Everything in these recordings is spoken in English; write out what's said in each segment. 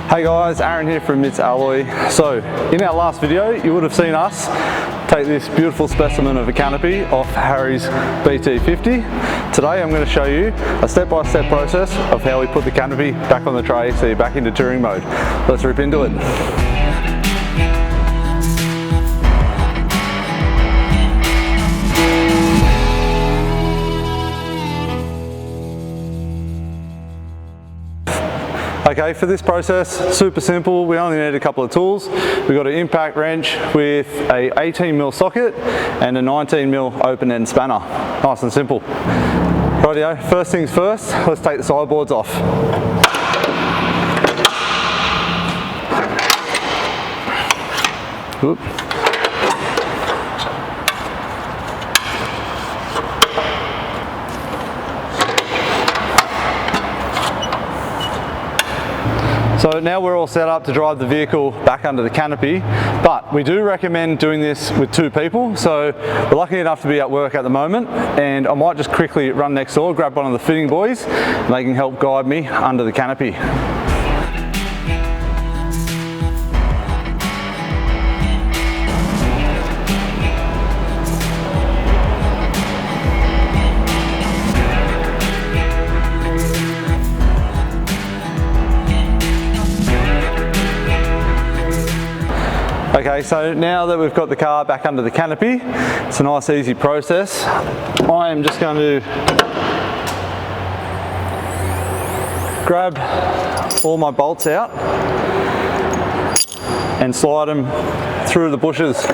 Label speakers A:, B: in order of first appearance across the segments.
A: Hey guys, Aaron here from MITS Alloy. So, in our last video, you would have seen us take this beautiful specimen of a Canopy off Harry's BT50. Today I'm going to show you a step-by-step process of how we put the Canopy back on the tray so you're back into touring mode. Let's rip into it. Okay, for this process, super simple. We only need a couple of tools. We've got an impact wrench with a 18mm socket and a 19mm open-end spanner. Nice and simple. Rightio, first things first, let's take the sideboards off. Oop. So now we're all set up to drive the vehicle back under the canopy, but we do recommend doing this with two people. So we're lucky enough to be at work at the moment, and I might just quickly run next door, grab one of the fitting boys, and they can help guide me under the canopy. Okay, so now that we've got the car back under the canopy, it's a nice easy process. I am just going to grab all my bolts out and slide them through the bushes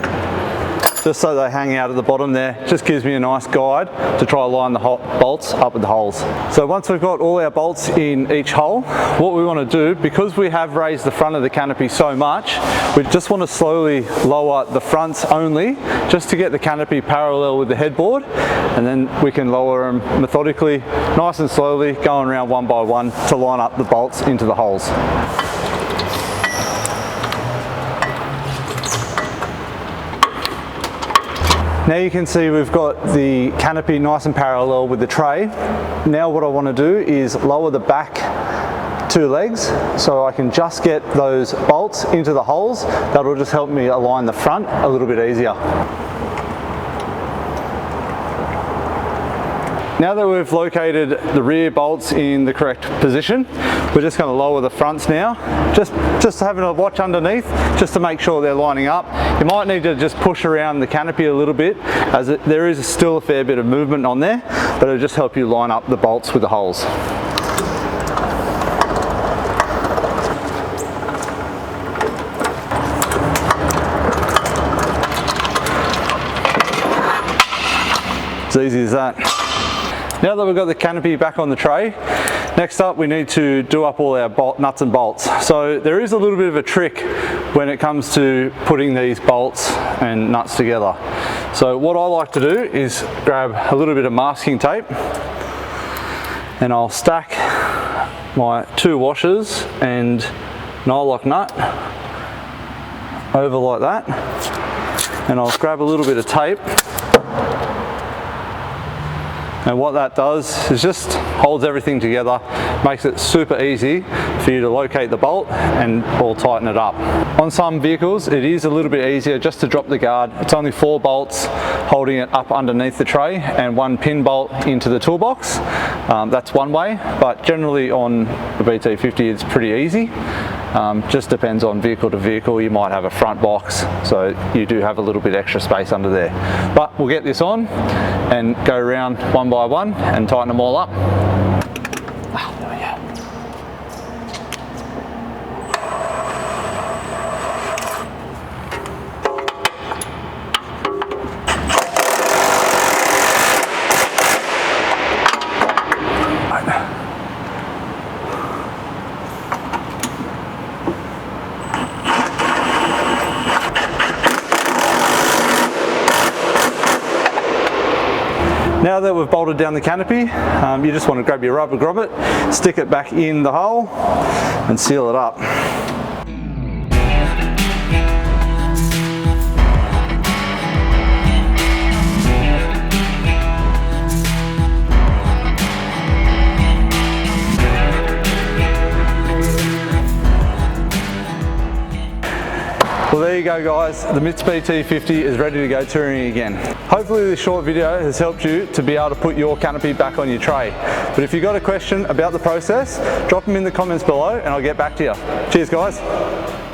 A: just so they hang out at the bottom there. Just gives me a nice guide to try to line the bolts up with the holes. So once we've got all our bolts in each hole, what we want to do, because we have raised the front of the canopy so much, we just want to slowly lower the fronts only, just to get the canopy parallel with the headboard, and then we can lower them methodically, nice and slowly, going around one by one to line up the bolts into the holes. Now you can see we've got the canopy nice and parallel with the tray. Now what I want to do is lower the back two legs so I can just get those bolts into the holes. That'll just help me align the front a little bit easier. Now that we've located the rear bolts in the correct position, we're just going to lower the fronts now. Just having a watch underneath, just to make sure they're lining up. You might need to just push around the canopy a little bit, as there is still a fair bit of movement on there, but it'll just help you line up the bolts with the holes. It's easy as that. Now that we've got the canopy back on the tray, next up we need to do up all our nuts and bolts. So there is a little bit of a trick when it comes to putting these bolts and nuts together. So what I like to do is grab a little bit of masking tape, and I'll stack my two washers and nylock nut over like that, and I'll grab a little bit of tape. And what that does is just holds everything together, makes it super easy for you to locate the bolt and or tighten it up. On some vehicles it is a little bit easier just to drop the guard. It's only 4 bolts holding it up underneath the tray and 1 pin bolt into the toolbox. That's one way, but generally on the BT50 it's pretty easy. Just depends on vehicle to vehicle. You might have a front box, so you do have a little bit extra space under there. But we'll get this on and go around one by one and tighten them all up. There we go. Now that we've bolted down the canopy, you just want to grab your rubber grommet, stick it back in the hole and seal it up. you go guys, the MITS BT50 is ready to go touring again. Hopefully this short video has helped you to be able to put your canopy back on your tray. But if you've got a question about the process, drop them in the comments below and I'll get back to you. Cheers guys.